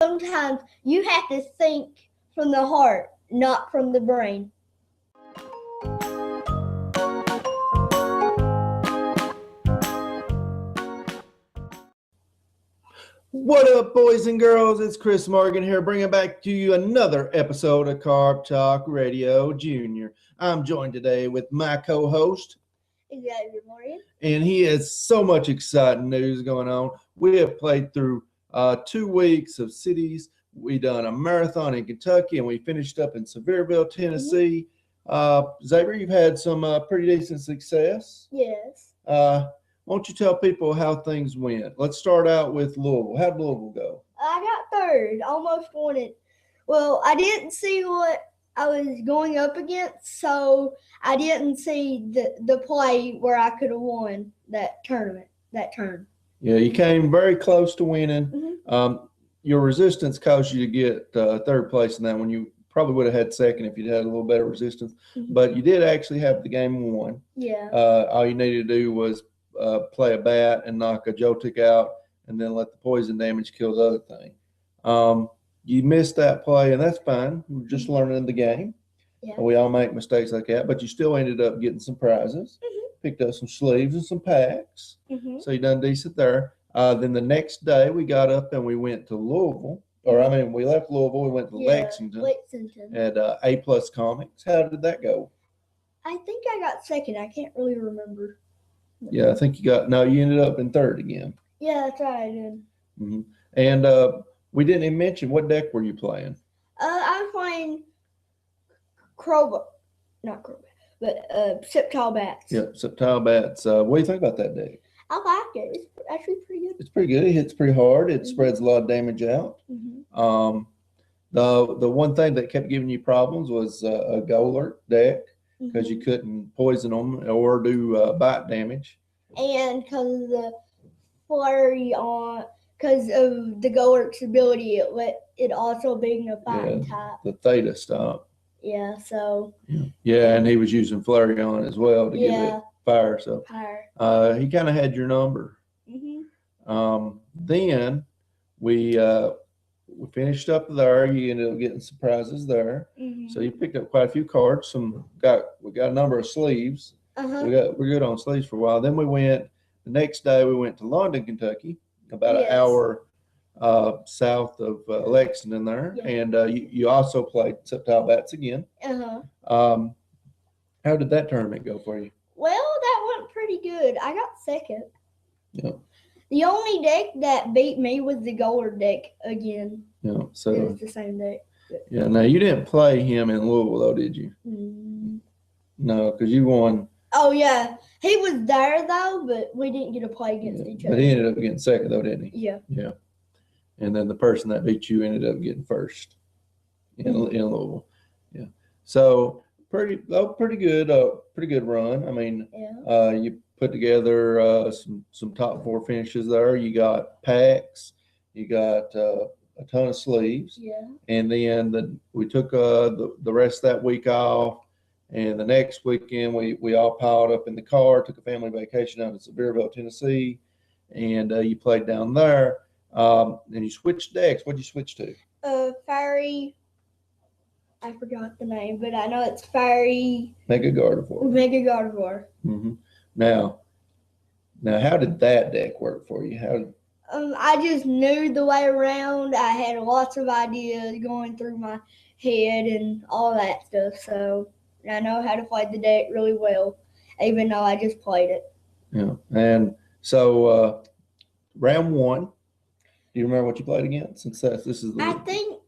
Sometimes you have to think from the heart, not from the brain. What up, boys and girls? It's Chris Morgan here, bringing back to you another episode of Karp Talk Radio Jr. I'm joined today with my co-host, Xavier Morgan. And he has so much exciting news going on. We have played through 2 weeks of cities. We done a marathon in Kentucky, and we finished up in Sevierville, Tennessee. Xavier, you've had some pretty decent success. Yes. Why don't you tell people how things went? Let's start out with Louisville. How'd Louisville go? I got third, almost won it. Well, I didn't see what I was going up against, so I didn't see the play where I could have won that tournament, that turn. Yeah, you came very close to winning. Mm-hmm. Your resistance caused you to get third place in that one. You probably would have had second if you'd had a little better resistance. Mm-hmm. But you did actually have the game won. Yeah. All you needed to do was play a bat and knock a Jotik out, and then let the poison damage kill the other thing. You missed that play, and that's fine. We're just learning the game. Yeah. We all make mistakes like that, but you still ended up getting some prizes. Mm-hmm. Picked up some sleeves and some packs. Mm-hmm. So you done decent there. Then the next day we got up and we went to Louisville. We left Louisville, we went to Lexington at A+ Comics. How did that go? I think I got second. I can't really remember. Yeah, I think you ended up in third again. Yeah, that's right, I did. Mm-hmm. And we didn't even mention, what deck were you playing? I was playing Septile Bats. Yeah, Septile Bats. What do you think about that deck? I like it. It's actually pretty good. It's pretty good. It hits pretty hard. It spreads a lot of damage out. Mm-hmm. The one thing that kept giving you problems was a Golurk deck, because you couldn't poison them or do bite damage. And because of the flurry because of the Golurk's ability, it also being a fighting type. The Theta stop. Yeah, so. Yeah, and he was using flurry on as well to give it fire. So fire. He kind of had your number. Mm-hmm. Then we finished up there. You ended up getting some prizes there. Mm-hmm. So you picked up quite a few cards. We got a number of sleeves. We're good on sleeves for a while. Then the next day we went to London, Kentucky, about an hour south of Lexington there. Yeah. And you also played Septile Bats again. How did that tournament go for you? Well, that went pretty good. I got second. Yeah. The only deck that beat me was the Golurk deck again. Yeah, so it was the same deck. Yeah, now you didn't play him in Louisville though, did you? No, because you won. Oh yeah, he was there though, but we didn't get to play against each other. But he ended up getting second though, didn't he? Yeah. Yeah. And then the person that beat you ended up getting first in Louisville. Yeah. So pretty good run. I mean, you put together some top 4 finishes there. You got packs. You got a ton of sleeves. Yeah. And then we took the rest of that week off. And the next weekend, we all piled up in the car, took a family vacation out to Sevierville, Tennessee, and you played down there. And you switched decks. What'd you switch to? Fiery. I forgot the name, but I know it's Fiery. Mega Gardevoir. Mm-hmm. Now, how did that deck work for you? I just knew the way around. I had lots of ideas going through my head and all that stuff, so I know how to play the deck really well, even though I just played it. Yeah, and so round 1, do you remember what you played against? Since this is I think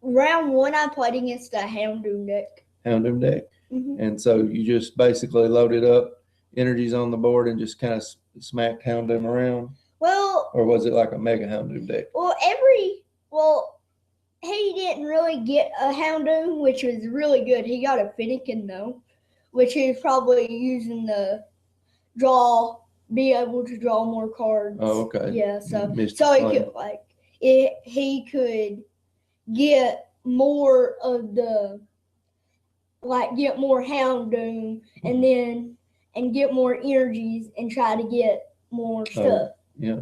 round 1 I played against the Houndoom deck. Houndoom deck? Mm-hmm. And so you just basically loaded up energies on the board and just kind of smacked Houndoom around? Well, or was it like a Mega Houndoom deck? He didn't really get a Houndoom, which was really good. He got a Finnegan though, which he was probably using be able to draw more cards. Oh, okay. Yeah, so he could get more of get more Houndoom and get more energies and try to get more stuff. Yeah.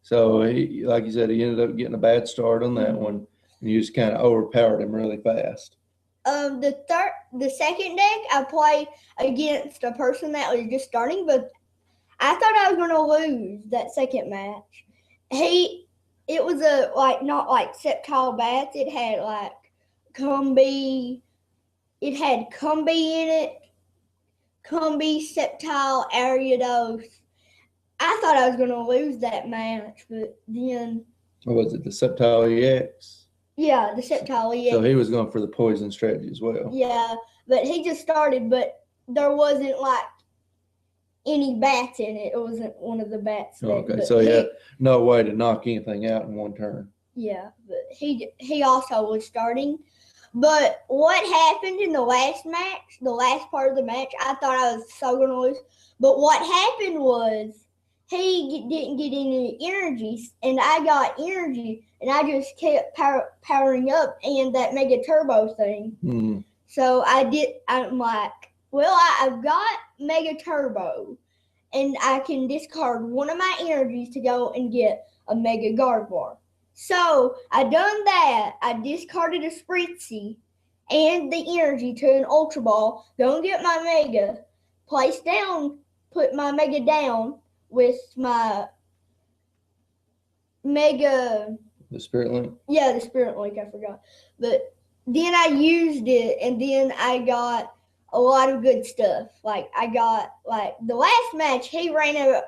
So he, like you said, he ended up getting a bad start on that one, and you just kind of overpowered him really fast. The second deck I played against a person that was just starting, but I thought I was gonna lose that second match. It was not like Sceptile bats. It had like Cumby. It had Cumby in it. Cumby, Sceptile, Ariados. I thought I was gonna lose that match, but then. Or was it the Sceptile EX? Yeah, the Sceptile EX. So he was going for the poison strategy as well. Yeah, but he just started, but there wasn't like any bats in it. It wasn't one of the bats. Okay, so he had no way to knock anything out in one turn. Yeah, but he also was starting. But what happened in the last match, the last part of the match, I thought I was so going to lose. But what happened was he didn't get any energies, and I got energy, and I just kept powering up and that Mega Turbo thing. Mm-hmm. So I'm like, well, I've got Mega Turbo, and I can discard one of my energies to go and get a Mega Gardevoir. So I done that. I discarded a Spritzy and the energy to an Ultra Ball. Go and get my Mega. Put my Mega down with my Mega. The Spirit Link? Yeah, the Spirit Link, I forgot. But then I used it, and then I got a lot of good stuff. Like I got the last match, he ran out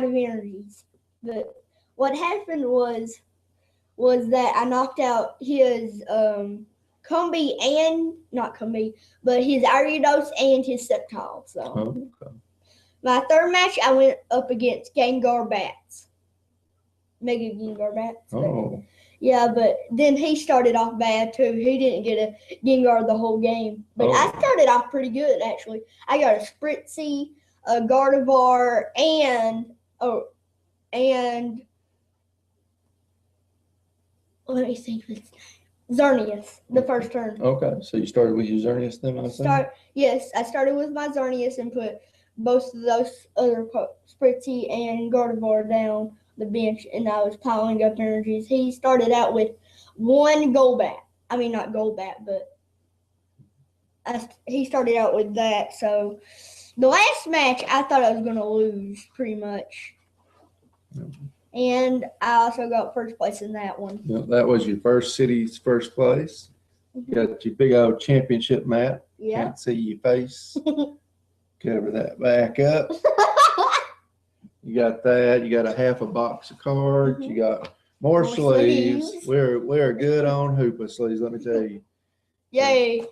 of energies. But what happened was that I knocked out his Cumby and not Cumby, but his Ariados and his Sceptile. So okay. My third match, I went up against Gengar Bats, Mega Gengar Bats. Oh. Yeah, but then he started off bad too. He didn't get a Gengar the whole game. But I started off pretty good, actually. I got a Spritzy, a Gardevoir, and let me think of his name. Xerneas, the first turn. Okay, so you started with your Xerneas then, I think? Yes, I started with my Xerneas and put both of those other Spritzy and Gardevoir down the bench, and I was piling up energies. He started out with one Golbat. I mean, not Golbat, but he started out with that. So the last match, I thought I was going to lose pretty much. Mm-hmm. And I also got first place in that one. Yeah, that was your first city's first place. Mm-hmm. You got your big old championship map. Yeah. Can't see your face. Cover that back up. You got that. You got a half a box of cards. Mm-hmm. You got more sleeves. We're good on Hoopa sleeves, let me tell you. Yay.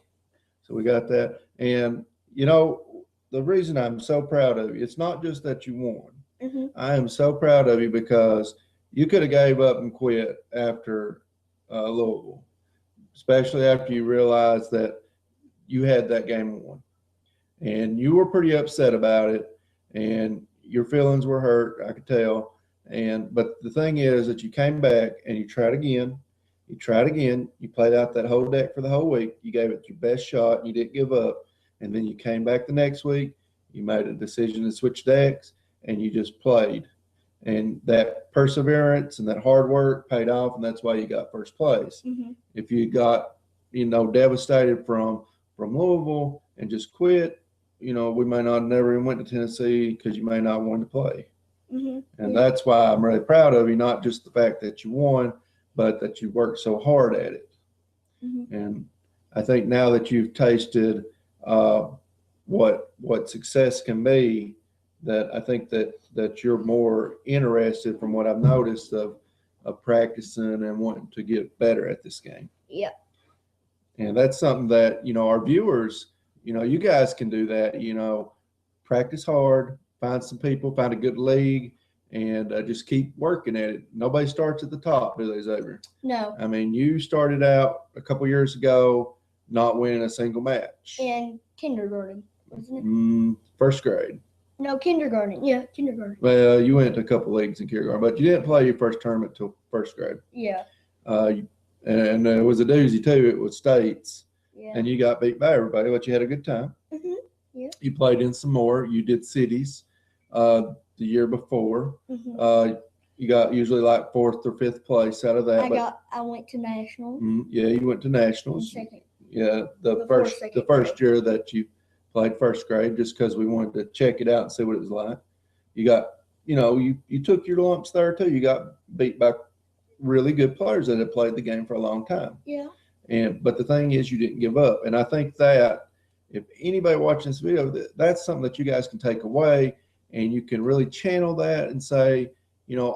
So we got that. And, you know, the reason I'm so proud of you, it's not just that you won. Mm-hmm. I am so proud of you because you could have gave up and quit after Louisville, especially after you realized that you had that game won. And you were pretty upset about it, and your feelings were hurt, I could tell. But the thing is that you came back and you tried again. You played out that whole deck for the whole week. You gave it your best shot, and you didn't give up. And then you came back the next week. You made a decision to switch decks, and you just played. And that perseverance and that hard work paid off, and that's why you got first place. Mm-hmm. If you got, devastated from Louisville and just quit, we may not have never even went to Tennessee because you may not want to play. Mm-hmm. And that's why I'm really proud of you, not just the fact that you won, but that you worked so hard at it. Mm-hmm. And I think now that you've tasted what success can be, that I think that you're more interested, from what I've noticed, of practicing and wanting to get better at this game. Yeah. And that's something that, our viewers, you guys can do that, practice hard, find some people, find a good league, and just keep working at it. Nobody starts at the top, do they, Xavier? No. I mean, you started out a couple years ago not winning a single match. In kindergarten, wasn't it? First grade. No, kindergarten. Yeah, kindergarten. Well, you went to a couple leagues in kindergarten, but you didn't play your first tournament till first grade. Yeah. And it was a doozy, too. It was states. Yeah. And you got beat by everybody, but you had a good time. Mm-hmm. Yeah. You played in some more. You did cities. the year before. Mm-hmm. You got usually like 4th or 5th place out of that. I went to nationals. Yeah, you went to nationals. Second. Yeah, the Before first second year that you played first grade, just because we wanted to check it out and see what it was like. You got, you took your lumps there too. You got beat by really good players that had played the game for a long time. Yeah. But the thing is, you didn't give up, and I think that if anybody watching this video, that's something that you guys can take away, and you can really channel that and say,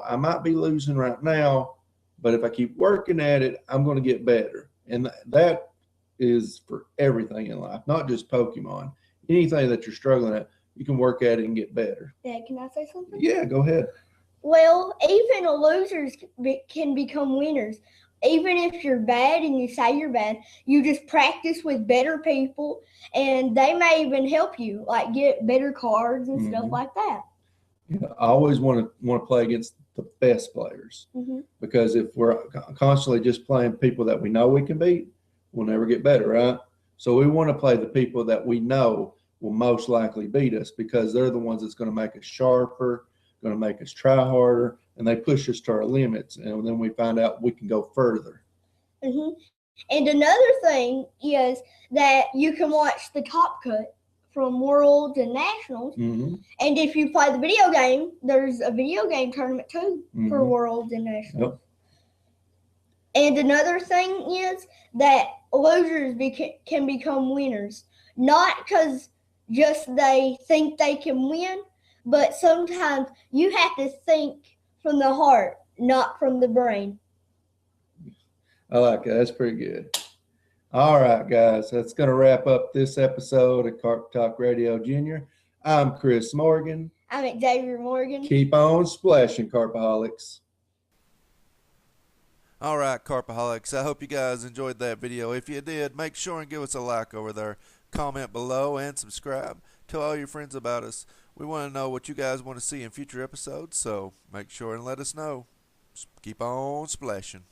I might be losing right now, but if I keep working at it, I'm going to get better. And that is for everything in life, not just Pokemon. Anything that you're struggling at, you can work at it and get better. Dad, can I say something? Yeah, go ahead. Well, even losers can become winners. Even if you're bad and you say you're bad, you just practice with better people, and they may even help you, like get better cards and stuff like that. Yeah, I always want to play against the best players, because if we're constantly just playing people that we know we can beat, we'll never get better, right? So we want to play the people that we know will most likely beat us, because they're the ones that's going to make us sharper, going to make us try harder, and they push us to our limits, and then we find out we can go further. And another thing is that you can watch the Top Cut from Worlds and Nationals, and if you play the video game, there's a video game tournament too for Worlds and Nationals. And another thing is that losers can become winners, not because just they think they can win, but sometimes you have to think from the heart, not from the brain. I like that. That's pretty good. All right, guys. That's going to wrap up this episode of Karp Talk Radio Junior. I'm Chris Morgan. I'm Xavier Morgan. Keep on splashing, Karpaholics. All right, Karpaholics. I hope you guys enjoyed that video. If you did, make sure and give us a like over there. Comment below and subscribe. Tell all your friends about us. We want to know what you guys want to see in future episodes, so make sure and let us know. Keep on splashing.